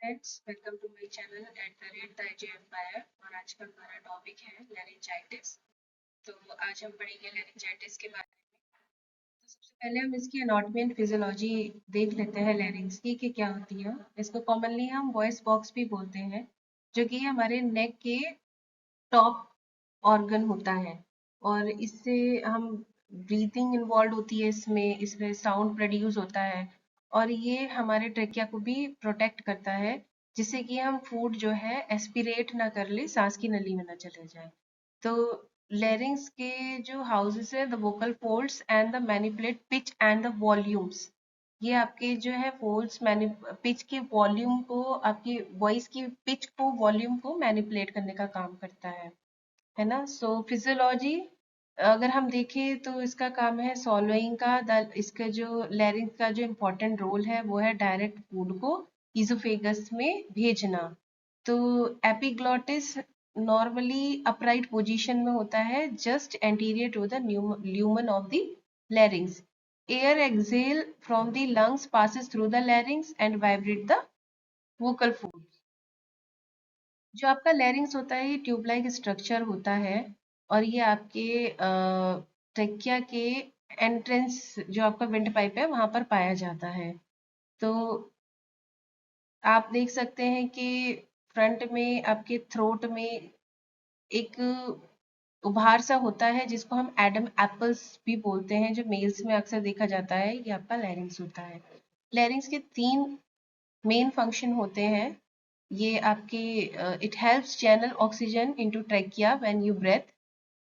Friends, welcome to my channel @the Empire। और आज का हमारा टॉपिक है लैरिंजाइटिस। तो आज हम पढ़ेंगे लैरिंजाइटिस के बारे में। तो सबसे पहले हम इसकी एनाटॉमी एंड फिजियोलॉजी देख लेते हैं लैरिंग्स की कि क्या होती है। इसको कॉमनली हम वॉइस बॉक्स भी बोलते हैं, जो कि हमारे नेक के टॉप ऑर्गन होता है। और इससे हम ब्रीथिंग इन्वॉल्व होती है, इसमें इसमें साउंड प्रोड्यूस होता है। और ये हमारे ट्रेकिया को भी प्रोटेक्ट करता है, जिससे कि हम फूड जो है एस्पिरेट ना कर ले, सांस की नली में ना चले जाए। तो लेरिंग्स के जो हाउसेस है, the vocal folds and the manipulate pitch and the volumes. ये आपके जो है फोल्ड्स पिच के वॉल्यूम को, आपकी वॉइस की पिच को, वॉल्यूम को मैनिपुलेट करने का काम करता है ना। सो फिजियोलॉजी अगर हम देखें तो इसका काम है सॉलोइंग का। इसका जो लैरिंग्स का जो इम्पोर्टेंट रोल है वो है डायरेक्ट फूड को ईसोफेगस में भेजना। तो एपिग्लॉटिस नॉर्मली अपराइट पोजीशन में होता है, just anterior to the lumen of the larynx. Air exhaled from the lungs passes through the larynx and vibrate the vocal folds। जो आपका लैरिंग्स होता है ये ट्यूब लाइक स्ट्रक्चर होता है, और ये आपके ट्रेकिया के एंट्रेंस, जो आपका विंड पाइप है, वहां पर पाया जाता है। तो आप देख सकते हैं कि फ्रंट में आपके थ्रोट में एक उभार सा होता है, जिसको हम एडम एप्पल्स भी बोलते हैं, जो मेल्स में अक्सर देखा जाता है। ये आपका लैरिंग्स होता है। लैरिंग्स के 3 मेन फंक्शन होते हैं। ये आपके it helps channel oxygen into trachea when you breathe.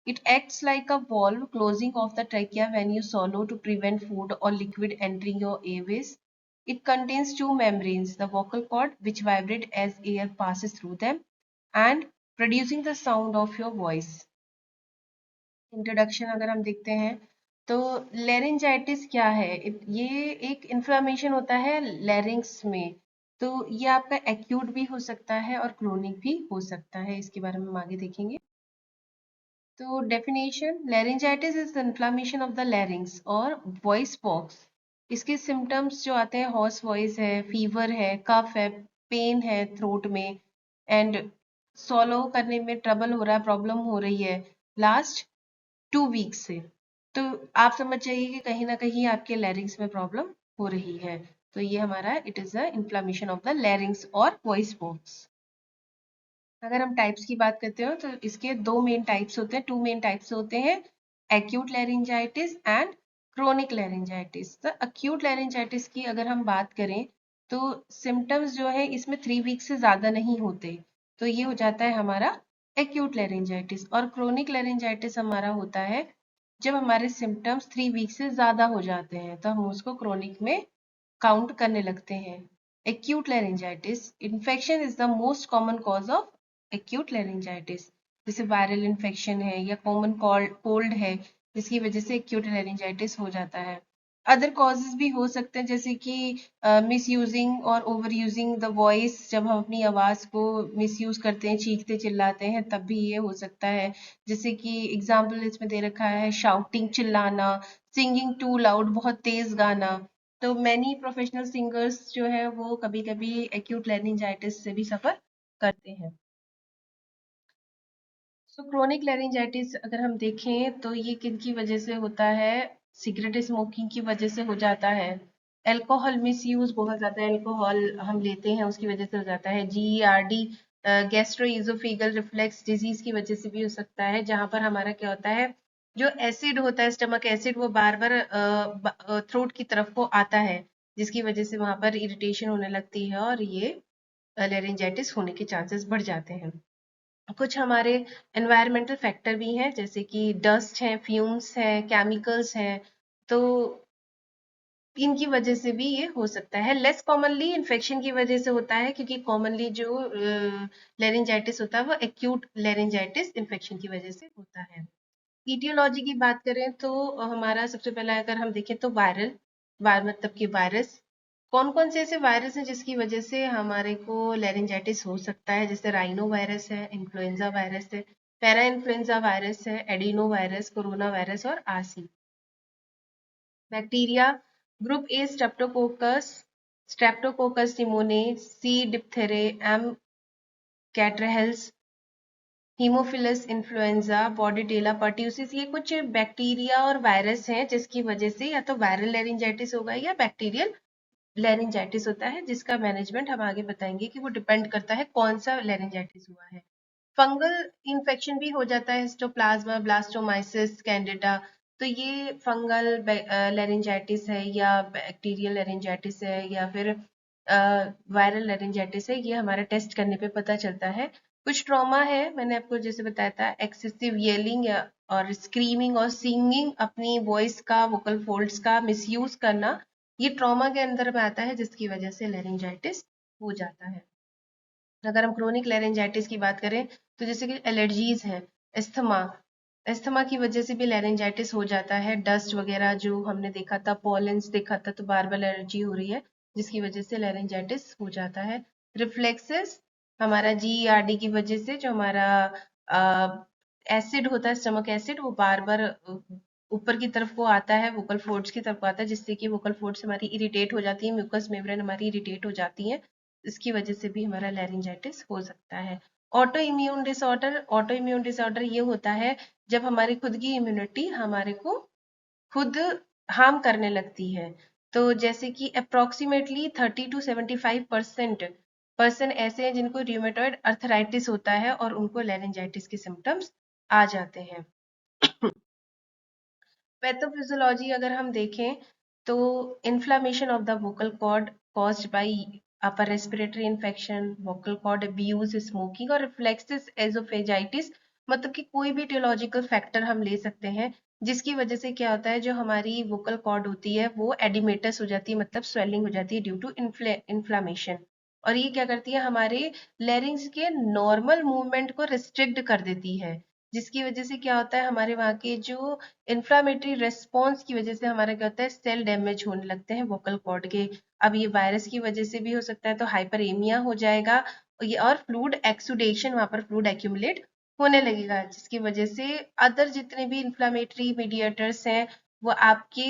It acts like a valve closing off the trachea when you swallow to prevent food or liquid entering your airways. It contains 2 membranes, the vocal cord, which vibrate as air passes through them, and producing the sound of your voice. Introduction अगर हम देखते हैं तो लेरिंजाइटिस क्या है। ये एक inflammation होता है लेरिंग्स में। तो ये आपका एक्यूट भी हो सकता है और क्रोनिक भी हो सकता है। इसके बारे में हम आगे देखेंगे। तो definition, laryngitis is inflammation of the larynx और वॉइस बॉक्स। इसके सिम्टम्स जो आते हैं, हॉर्स वॉइस है, फीवर है, कफ है, पेन है थ्रोट में, एंड सॉलो करने में ट्रबल हो रहा है, प्रॉब्लम हो रही है लास्ट 2 वीक्स से। तो आप समझ जाइए कि कहीं ना कहीं आपके लैरिंग्स में प्रॉब्लम हो रही है। तो ये हमारा it is the inflammation of the लैरिंग्स और वॉइस बॉक्स। अगर हम टाइप्स की बात करते हो तो इसके 2 मेन टाइप्स होते हैं, 2 मेन टाइप्स होते हैं, acute laryngitis and chronic laryngitis. तो एक्यूट लैरिंजाइटिस की अगर हम बात करें तो सिम्टम्स जो है इसमें 3 वीक से ज्यादा नहीं होते, तो ये हो जाता है हमारा एक्यूट लैरिंजाइटिस। और क्रोनिक लैरिंजाइटिस हमारा होता है जब हमारे सिम्टम्स 3 वीक से ज्यादा हो जाते हैं, तो हम उसको क्रोनिक में काउंट करने लगते हैं। Acute laryngitis infection is the most common cause of acute laryngitis. जैसे वायरल इन्फेक्शन है या कॉमन कोल्ड है, जिसकी वजह से एक्यूट लैरिंजाइटिस हो जाता है। अदर कॉजेज भी हो सकते हैं, जैसे कि मिस यूजिंग और ओवर यूजिंग द वॉइस। जब हम अपनी आवाज को मिस यूज करते हैं, चीखते चिल्लाते हैं, तब भी ये हो सकता है। जैसे कि एग्जाम्पल इसमें दे रखा है, शाउटिंग, चिल्लाना, सिंगिंग टू लाउड, बहुत तेज गाना। तो मैनी प्रोफेशनल सिंगर्स जो है वो कभी कभी एक्यूट लैरिंजाइटिस से भी सफर करते हैं। सो क्रोनिक लैरिंजाइटिस अगर हम देखें तो ये किन की वजह से होता है। सिगरेट स्मोकिंग की वजह से हो जाता है। अल्कोहल मिस यूज, बहुत ज्यादा अल्कोहल हम लेते हैं, उसकी वजह से हो जाता है। GERD, गैस्ट्रोइजोफेगल रिफ्लेक्स डिजीज की वजह से भी हो सकता है, जहां पर हमारा क्या होता है, जो एसिड होता है, स्टमक एसिड, वो बार बार थ्रोट की तरफ को आता है, जिसकी वजह से वहां पर इरिटेशन होने लगती है, और ये लैरिंजाइटिस होने के चांसेस बढ़ जाते हैं। कुछ हमारे एनवायरमेंटल फैक्टर भी हैं, जैसे कि डस्ट है, फ्यूम्स है, केमिकल्स हैं। तो इनकी वजह से भी ये हो सकता है। लेस कॉमनली इन्फेक्शन की वजह से होता है, क्योंकि कॉमनली जो लेरिंजाइटिस होता है वो एक्यूट लेरिंजाइटिस इन्फेक्शन की वजह से होता है। ईटियोलॉजी की बात करें तो हमारा सबसे पहला अगर हम देखें तो मतलब कि वायरस। कौन कौन से ऐसे वायरस हैं जिसकी वजह से हमारे को लेरिंजाइटिस हो सकता है। जैसे राइनो वायरस है, इन्फ्लुएंजा वायरस है, पैरा इन्फ्लुएंजा वायरस है, एडिनो वायरस, कोरोना वायरस और आरसी। Bacteria, group A streptococcus, streptococcus pneumoniae, C diphtheriae, M catarrhalis, haemophilus influenza, bordetella pertussis, ये कुछ बैक्टीरिया और वायरस हैं जिसकी वजह से या तो वायरल लेरिंजाइटिस होगा या बैक्टीरियल लेरिंजाइटिस होता है, जिसका मैनेजमेंट हम आगे बताएंगे कि वो डिपेंड करता है कौन सा लेरिंजाइटिस हुआ है। फंगल इन्फेक्शन भी हो जाता है, हिस्टोप्लाज्मा, ब्लास्टोमाइसिस, कैंडिडा। तो ये फंगल लेरिंजाइटिस है या बैक्टीरियल लेरिंजाइटिस है या फिर वायरल लेरिंजाइटिस है, ये हमारा टेस्ट करने पे पता चलता है। कुछ ट्रॉमा है, मैंने आपको जैसे बताया था, एक्सेसिव येलिंग या और स्क्रीमिंग और सिंगिंग, अपनी वॉइस का, वोकल फोल्ड्स का मिसयूज करना, ये ट्रॉमा के अंदर में आता है जिसकी वजह से लेरिंजाइटिस हो जाता है। अगर हम क्रोनिक लेरिंजाइटिस की बात करें तो जैसे कि एलर्जीज है, एस्थमा, एस्थमा की वजह से भी लेरिंजाइटिस हो जाता है। डस्ट वगैरह जो हमने देखा था, पॉलेंस देखा था, तो बार बार एलर्जी हो रही है जिसकी वजह से लेरिंजाइटिस हो जाता है। रिफ्लेक्सेस, हमारा जीईआरडी की वजह से जो हमारा एसिड होता है, स्टमक एसिड, वो बार बार ऊपर की तरफ को आता है, वोकल फोर्ड्स की तरफ को आता है, जिससे कि वोकल फोर्ड्स हमारी इरिटेट हो जाती है, म्यूकस मेम्ब्रेन हमारी इरिटेट हो जाती है, इसकी वजह से भी हमारा लेरिंजाइटिस हो सकता है। Auto immune disorder, auto immune disorder ये होता है जब हमारी खुद की इम्यूनिटी हमारे को खुद हार्म करने लगती है। तो जैसे कि अप्रोक्सीमेटली 30 to 75% पर्सन ऐसे हैं जिनको रियूमेटॉइड अर्थराइटिस होता है और उनको लेरिंजाइटिस के सिम्टम्स आ जाते हैं। पैथोफिजियोलॉजी अगर हम देखें तो inflammation of the vocal cord caused by upper respiratory infection, vocal cord abuse, smoking और रिफ्लेक्सिस एजोफेजाइटिस, मतलब कि कोई भी टियोलॉजिकल फैक्टर हम ले सकते हैं जिसकी वजह से क्या होता है, जो हमारी वोकल कॉर्ड होती है वो एडिमेटस हो जाती है, मतलब स्वेलिंग हो जाती है ड्यू टू इन्फ्लामेशन। और ये क्या करती है, हमारे लेरिंग्स के नॉर्मल मूवमेंट को रिस्ट्रिक्ट कर देती है, जिसकी वजह से क्या होता है, हमारे वहाँ के जो इन्फ्लामेटरी रेस्पॉन्स की वजह से हमारा क्या होता है, सेल डैमेज होने लगते हैं वोकल कॉर्ड के। अब ये वायरस की वजह से भी हो सकता है, तो हाइपरेमिया हो जाएगा और फ्लूइड एक्सुडेशन, वहां पर फ्लूइड एक्यूमुलेट होने लगेगा, जिसकी वजह से अदर जितने भी इन्फ्लामेटरी मीडिएटर्स हैं वो आपके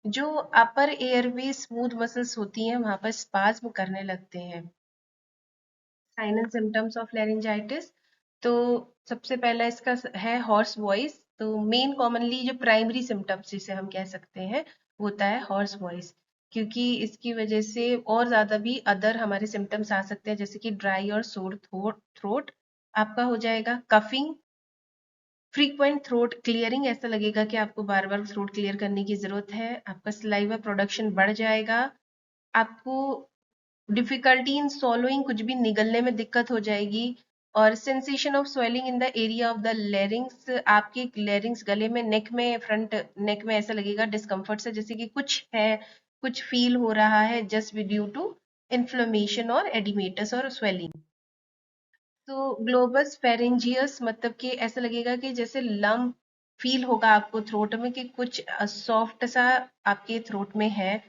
जो अपर एयरवे स्मूथ मसल्स होती हैं वहां पर स्पाज्म करने लगते हैं। साइन एंड सिम्टम्स ऑफ लेरिंजाइटिस, तो सबसे पहला इसका है हॉर्स वॉइस। तो मेन कॉमनली जो प्राइमरी सिम्टम्स जिसे हम कह सकते हैं होता है हॉर्स वॉइस, क्योंकि इसकी वजह से और ज्यादा भी अदर हमारे सिम्टम्स आ सकते हैं, जैसे कि ड्राई और सोर थ्रोट आपका हो जाएगा, कफिंग, फ्रीक्वेंट थ्रोट क्लियरिंग, ऐसा लगेगा कि आपको बार बार थ्रोट क्लियर करने की जरूरत है, आपका सलाइवा प्रोडक्शन बढ़ जाएगा, आपको डिफिकल्टी इन सॉलोइंग, कुछ भी निगलने में दिक्कत हो जाएगी, और sensation of swelling in the area of the larynx, आपके लेरिंग्स गले में, नेक में, फ्रंट नेक में ऐसा लगेगा डिस्कम्फर्ट से, जैसे कि कुछ है, कुछ फील हो रहा है, जस्ट ड्यू टू इन्फ्लेमेशन और एडिमेटस और स्वेलिंग। तो ग्लोबस फेरेंजियस, मतलब कि ऐसा लगेगा कि जैसे लम्प फील होगा आपको थ्रोट में कि कुछ सॉफ्ट सा आपके थ्रोट में है,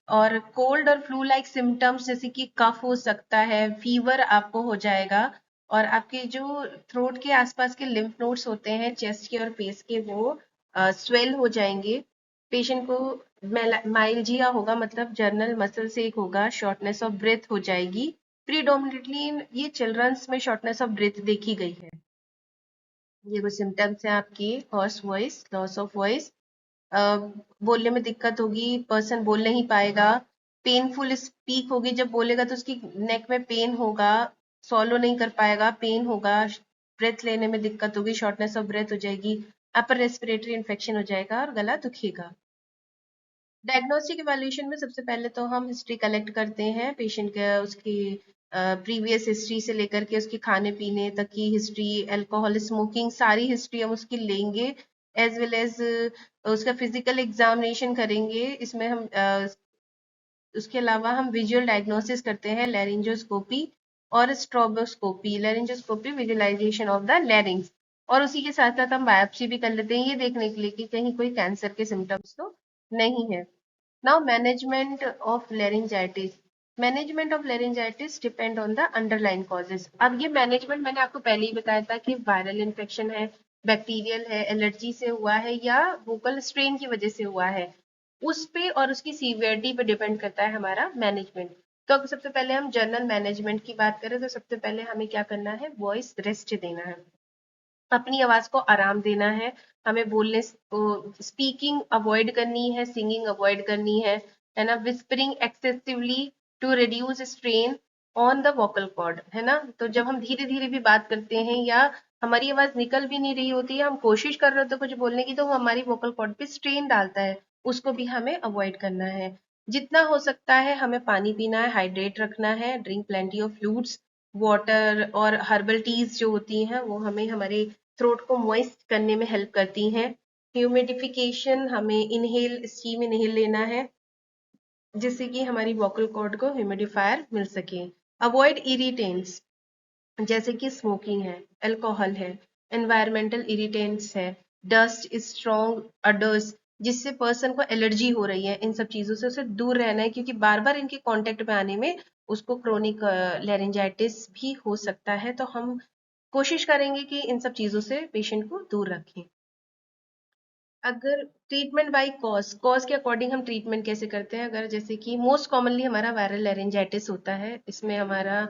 और कोल्ड और फ्लू लाइक सिम्टम्स जैसे कि कफ हो सकता है, फीवर आपको हो जाएगा, और आपके जो थ्रोट के आसपास के लिम्फ नोड्स होते हैं चेस्ट के और फेस के, वो स्वेल हो जाएंगे। पेशेंट को माइल्जिया होगा, मतलब जर्नल मसल से एक होगा, शॉर्टनेस ऑफ ब्रेथ हो जाएगी। प्रीडोमिनेटली ये चिल्ड्रंस में शॉर्टनेस ऑफ ब्रेथ देखी गई है। ये कुछ सिम्टम्स हैं आपकी horse voice, loss of voice, बोलने में दिक्कत होगी, पर्सन बोल नहीं पाएगा, पेनफुल स्पीक होगी, जब बोलेगा तो उसकी नेक में पेन होगा, सॉलो नहीं कर पाएगा, पेन होगा, ब्रेथ लेने में दिक्कत होगी, शॉर्टनेस ऑफ ब्रेथ हो जाएगी, अपर रेस्पिरेटरी इन्फेक्शन हो जाएगा और गला दुखेगा। डायग्नोस्टिक इवैल्यूएशन में सबसे पहले तो हम हिस्ट्री कलेक्ट करते हैं पेशेंट का, उसकी प्रीवियस हिस्ट्री से लेकर के उसके खाने पीने तक की हिस्ट्री, अल्कोहल, स्मोकिंग, सारी हिस्ट्री हम उसकी लेंगे, एज वेल एज उसका फिजिकल एग्जामिनेशन करेंगे। इसमें हम उसके अलावा हम विजुअल डायग्नोसिस करते हैं, लैरिंजोस्कोपी और स्ट्रोबोस्कोपी। लैरिंजोस्कोपी विजुअलाइजेशन ऑफ द लैरिंग्स, और उसी के साथ साथ हम बायोप्सी भी कर लेते हैं, ये देखने के लिए कि कहीं कोई कैंसर के सिम्टम्स तो नहीं है। Now management of laryngitis, management of laryngitis depend on the underline causes. अब ये मैनेजमेंट मैंने आपको पहले ही बताया था कि वायरल इन्फेक्शन है, बैक्टीरियल है, एलर्जी से हुआ है, या वोकल स्ट्रेन की वजह से हुआ है, उस पे और उसकी सीवियरिटी पे डिपेंड करता है हमारा मैनेजमेंट। तो अगर सबसे पहले हम जनरल मैनेजमेंट की बात करें तो सबसे पहले हमें क्या करना है, वॉइस रेस्ट देना है, अपनी आवाज को आराम देना है, हमें बोलने स्पीकिंग अवॉइड करनी है, सिंगिंग अवॉइड करनी है ना, whispering excessively to reduce strain on the vocal cord, है ना। तो जब हम धीरे धीरे भी बात करते हैं या हमारी आवाज निकल भी नहीं रही होती है, हम कोशिश कर रहे होते हैं कुछ बोलने की, तो वो हमारी वोकल कॉर्ड पे स्ट्रेन डालता है, उसको भी हमें अवॉइड करना है। जितना हो सकता है हमें पानी पीना है, हाइड्रेट रखना है, drink plenty of fluids, water और हर्बल टीज जो होती हैं वो हमें हमारे थ्रोट को मॉइस्ट करने में हेल्प करती हैं। ह्यूमिडिफिकेशन, हमें इनहेल स्टीम इनहेल लेना है जिससे कि हमारी वोकल कॉर्ड को ह्यूमिडिफायर मिल सके। अवॉइड इरिटेंट्स जैसे कि स्मोकिंग है, अल्कोहल है, एनवायरमेंटल इरिटेंट्स है, डस्ट, स्ट्रॉन्ग अडर्स जिससे पर्सन को एलर्जी हो रही है, इन सब चीजों से उसे दूर रहना है, क्योंकि बार बार इनके कांटेक्ट में आने में उसको क्रोनिक लेरिंजाइटिस भी हो सकता है। तो हम कोशिश करेंगे कि इन सब चीजों से पेशेंट को दूर रखें। अगर ट्रीटमेंट बाय कॉज के अकॉर्डिंग हम ट्रीटमेंट कैसे करते हैं, अगर जैसे कि मोस्ट कॉमनली हमारा वायरल लेरिंजाइटिस होता है, इसमें हमारा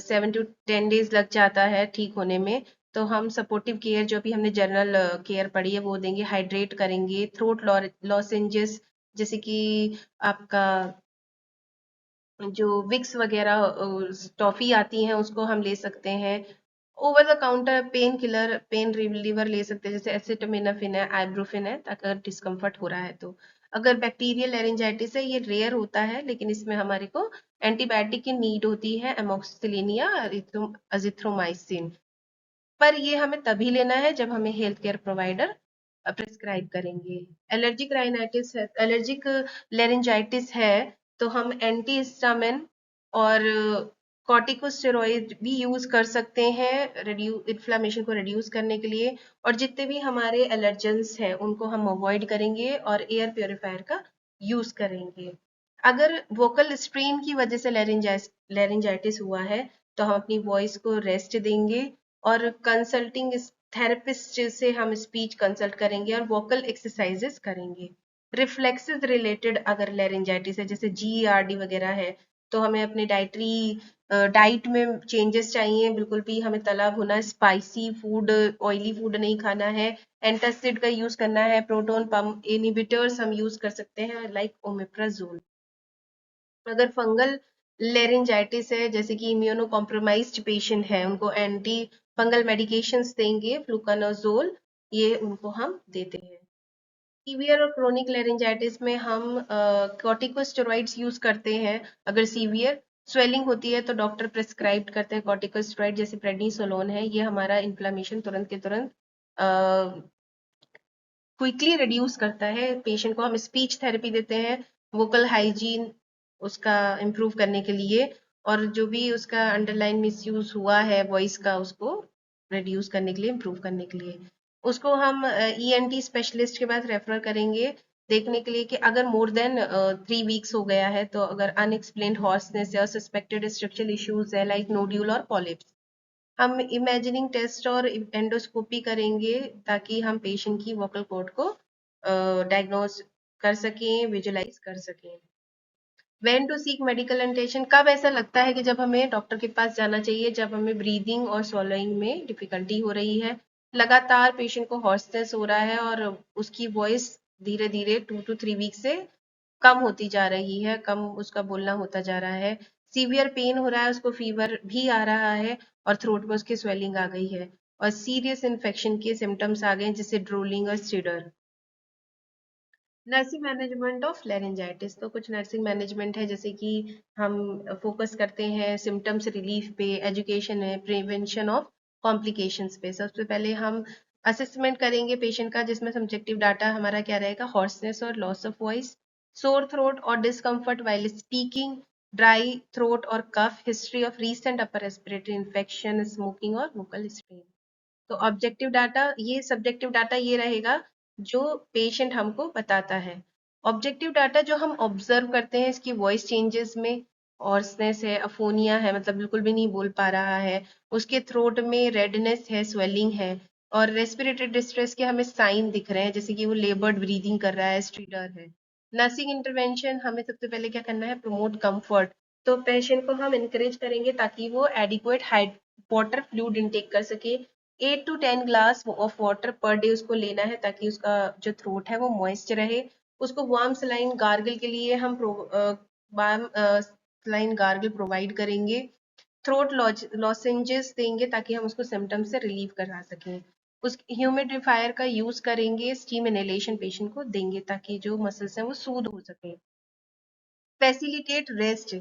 7 to 10 डेज लग जाता है ठीक होने में। तो हम सपोर्टिव केयर जो भी हमने जनरल केयर पढ़ी है वो देंगे, हाइड्रेट करेंगे, थ्रोट लॉजेंजेस जैसे कि आपका जो विक्स वगैरह टॉफी आती हैं उसको हम ले सकते हैं। Over the counter pain killer, pain reliever ले सकते हैं, जैसे एसिटामिनोफेन है, आइब्रोफिन है, अगर डिस्कम्फर्ट हो रहा है तो। अगर बैक्टीरियल लेरिंजाइटिस है, ये रेयर होता है लेकिन इसमें हमारे को एंटीबायोटिक की नीड होती है, एमोक्सिसिलिन या अजिथ्रोमाइसिन। पर ये हमें तभी लेना है जब हमें हेल्थ केयर प्रोवाइडर प्रिस्क्राइब करेंगे। एलर्जिक राइनाइटिस है, एलर्जिक लेरिंजाइटिस है, तो हम एंटी हिस्टामिन और कॉर्टिकोस्टेरॉइड भी यूज कर सकते हैं इन्फ्लामेशन को रिड्यूस करने के लिए। और जितने भी हमारे एलर्जेंस हैं उनको हम अवॉइड करेंगे और एयर प्योरीफायर का यूज करेंगे। अगर वोकल स्ट्रेन की वजह से लेरिंजाइटिस हुआ है तो हम अपनी वॉइस को रेस्ट देंगे और कंसल्टिंग थेरेपिस्ट से हम स्पीच कंसल्ट करेंगे और वोकल एक्सरसाइजेस करेंगे। रिफ्लेक्सेस रिलेटेड अगर लेरिंजाइटिस है, जैसे जीईआरडी वगैरह है, तो हमें अपने डाइट में चेंजेस चाहिए, बिल्कुल भी हमें तला भुना स्पाइसी फूड, ऑयली फूड नहीं खाना है, एंटासिड का यूज करना है, प्रोटोन पंप इनिबिटर्स हम यूज कर सकते हैं लाइक ओमेप्राजोल। अगर फंगल लेरिंजाइटिस है, जैसे कि इम्यूनो कॉम्प्रोमाइज्ड पेशेंट है, उनको एंटी फंगल मेडिकेशंस देंगे, फ्लूकानोजोल, ये उनको हम देते हैं। सीवियर और क्रोनिक लेरिंजाइटिस में हम कॉर्टिकोस्टेरॉइड्स यूज करते हैं। अगर सीवियर स्वेलिंग होती है तो डॉक्टर प्रेस्क्राइब करते हैं कॉर्टिकोस्टेरॉइड, जैसे प्रेडनिसोलोन है, ये हमारा इन्फ्लामेशन तुरंत के तुरंत क्विकली रिड्यूस करता है। पेशेंट को हम स्पीच थेरेपी देते हैं, वोकल हाइजीन उसका इम्प्रूव करने के लिए, और जो भी उसका अंडरलाइन मिसयूज हुआ है वॉइस का उसको रिड्यूस करने के लिए, इम्प्रूव करने के लिए। उसको हम ईएनटी स्पेशलिस्ट के पास रेफर करेंगे देखने के लिए कि अगर मोर देन 3 वीक्स हो गया है, तो अगर अनएक्सप्लेन्ड हॉर्सनेस या सस्पेक्टेड स्ट्रक्चरल इश्यूज है लाइक नोड्यूल और पॉलिप्स, हम इमेजिनिंग टेस्ट और एंडोस्कोपी करेंगे ताकि हम पेशेंट की वोकल कॉर्ड को डायग्नोज कर सकें, विजुलाइज कर सकें। When to seek medical attention, कब ऐसा लगता है कि जब हमें डॉक्टर के पास जाना चाहिए, जब हमें ब्रीदिंग और swallowing में डिफिकल्टी हो रही है, लगातार पेशेंट को हॉर्सनेस हो रहा है और उसकी वॉइस धीरे धीरे 2 to 3 वीक से कम होती जा रही है, कम उसका बोलना होता जा रहा है, सीवियर पेन हो रहा है, उसको फीवर भी आ रहा है और थ्रोट में उसकी स्वेलिंग आ गई है और सीरियस इन्फेक्शन के सिम्टम्स आ गए हैं जैसे ड्रोलिंग और स्टिडर। नर्सिंग मैनेजमेंट ऑफ लेरिंजाइटिस, तो कुछ नर्सिंग मैनेजमेंट है, जैसे कि हम फोकस करते हैं सिम्टम्स रिलीफ पे, एजुकेशन है, प्रिवेंशन ऑफ कॉम्प्लिकेशंस पे। सबसे पहले हम असेसमेंट करेंगे पेशेंट का, जिसमें सब्जेक्टिव डाटा हमारा क्या रहेगा, हॉर्सनेस और loss of voice, sore throat और discomfort while speaking, dry throat और cough, history of recent upper respiratory infection, smoking और वोकल स्ट्रेन। तो ऑब्जेक्टिव डाटा, ये सब्जेक्टिव डाटा ये रहेगा जो पेशेंट हमको बताता है। ऑब्जेक्टिव डाटा जो हम ऑब्जर्व करते हैं इसकी वॉइस चेंजेस में, हॉर्सनेस है, अफोनिया है, मतलब बिल्कुल भी नहीं बोल पा रहा है, उसके थ्रोट में रेडनेस है, स्वेलिंग है, और रेस्पिरेटरी डिस्ट्रेस के हमें साइन दिख रहे हैं, जैसे कि वो लेबर्ड ब्रीदिंग कर रहा है, स्ट्रीडर है। नर्सिंग इंटरवेंशन, हमें सबसे पहले क्या करना है, प्रमोट कंफर्ट, तो पेशेंट को हम इनकरेज करेंगे ताकि वो एडिक्वेट वाटर फ्लूइड इनटेक कर सके। 8 to 10 glass of water per day उसको लेना है ताकि उसका जो थ्रोट है वो मॉइस्ट रहे। उसको वार्म सलाइन गार्गल के लिए हम वार्म सलाइन गार्गल प्रोवाइड करेंगे। थ्रोट लॉजेंजेस देंगे ताकि हम उसको सिम्टम्स से रिलीव करा सकें। उस ह्यूमिडिफायर का यूज करेंगे, स्टीम इनहेलेशन पेशेंट को देंगे ताकि जो मसल्स हैं वो सूद हो सके। फैसिलिटेट रेस्ट,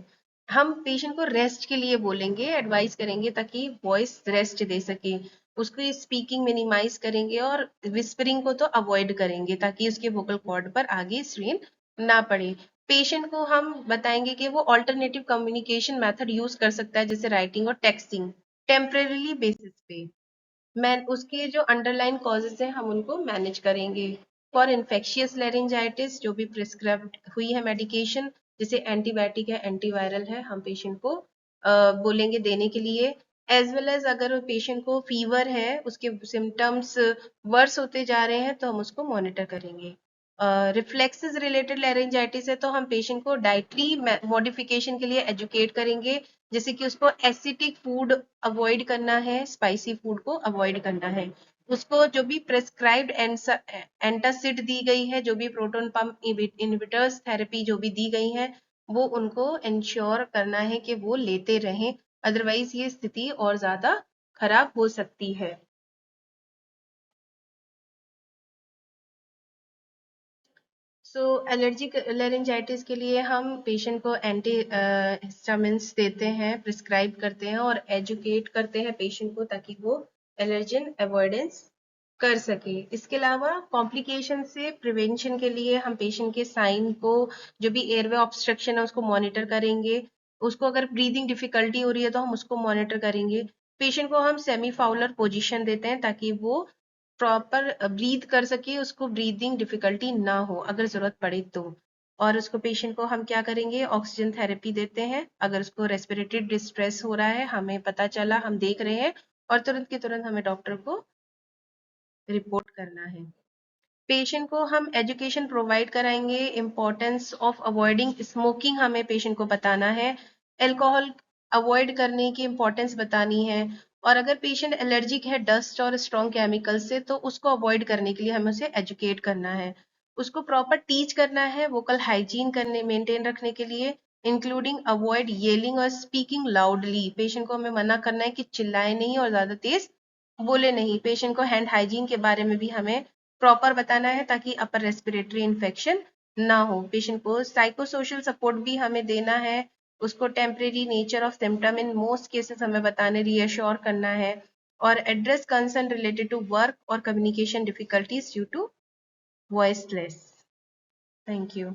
हम पेशेंट को रेस्ट के लिए बोलेंगे, एडवाइस करेंगे ताकि वॉइस रेस्ट दे सके। उसकी स्पीकिंग मिनिमाइज करेंगे और विस्परिंग को तो अवॉइड करेंगे ताकि उसके वोकल कॉर्ड पर आगे स्ट्रेन ना पड़े। पेशेंट को हम बताएंगे कि वो ऑल्टरनेटिव कम्युनिकेशन मेथड यूज कर सकता है जैसे राइटिंग और टेक्सटिंग टेम्परेरी बेसिस पे। उसके जो अंडरलाइन कॉजेज हैं हम उनको मैनेज करेंगे। फॉर इन्फेक्शियस लेरिंजाइटिस जो भी प्रिस्क्राइब्ड हुई है मेडिकेशन, जैसे एंटीबायोटिक है, एंटीवायरल है, हम पेशेंट को बोलेंगे देने के लिए। एज वेल एज अगर पेशेंट को फीवर है, उसके सिम्टम्स वर्स होते जा रहे हैं तो हम उसको मॉनिटर करेंगे। रिफ्लेक्सेस रिलेटेड लेरिंजाइटिस है तो हम पेशेंट को डाइटरी मॉडिफिकेशन के लिए एजुकेट करेंगे, जैसे कि उसको एसिडिक फूड अवॉइड करना है, स्पाइसी फूड को अवॉइड करना है। उसको जो भी प्रेस्क्राइब्ड एंटासिड दी गई है, जो भी प्रोटोन पंप इनहिबिटर्स थेरेपी जो भी दी गई है, वो उनको इंश्योर करना है कि वो लेते रहें, अदरवाइज ये स्थिति और ज्यादा खराब हो सकती है। सो एलर्जिक लेरिंजाइटिस के लिए हम पेशेंट को एंटी हिस्टामिन्स देते हैं, प्रिस्क्राइब करते हैं और एजुकेट करते हैं पेशेंट को ताकि वो एलर्जन अवॉइडेंस कर सके। इसके अलावा कॉम्प्लिकेशन से प्रिवेंशन के लिए हम पेशेंट के साइन को, जो भी एयरवे ऑब्स्ट्रक्शन है उसको मॉनिटर करेंगे। उसको अगर ब्रीदिंग डिफिकल्टी हो रही है तो हम उसको मॉनिटर करेंगे। पेशेंट को हम सेमी फाउलर पोजिशन देते हैं ताकि वो प्रॉपर ब्रीथ कर सके, उसको ब्रीदिंग डिफिकल्टी ना हो अगर जरूरत पड़े तो। और उसको पेशेंट को हम क्या करेंगे, ऑक्सीजन थेरेपी देते हैं अगर उसको रेस्पिरेटरी डिस्ट्रेस हो रहा है, हमें पता चला, हम देख रहे हैं और तुरंत के तुरंत हमें डॉक्टर को रिपोर्ट करना है। पेशेंट को हम एजुकेशन प्रोवाइड कराएंगे, इम्पोर्टेंस ऑफ अवॉइडिंग स्मोकिंग हमें पेशेंट को बताना है, अल्कोहल अवॉइड करने की इम्पोर्टेंस बतानी है। और अगर पेशेंट एलर्जिक है डस्ट और स्ट्रॉन्ग केमिकल से तो उसको अवॉइड करने के लिए हमें उसे एजुकेट करना है। उसको प्रॉपर टीच करना है वोकल हाइजीन करने मेंटेन रखने के लिए, इंक्लूडिंग अवॉइड येलिंग और स्पीकिंग लाउडली। पेशेंट को हमें मना करना है कि चिल्लाए नहीं और ज्यादा तेज बोले नहीं। पेशेंट को हैंड हाइजीन के बारे में भी हमें प्रॉपर बताना है ताकि अपर रेस्पिरेटरी इन्फेक्शन ना हो। पेशेंट को साइको सोशल सपोर्ट भी हमें देना है, उसको temporary nature of symptom in most cases हमें बताने, रीअश्योर करना है और address concern related to work और communication difficulties due to voiceless. Thank you.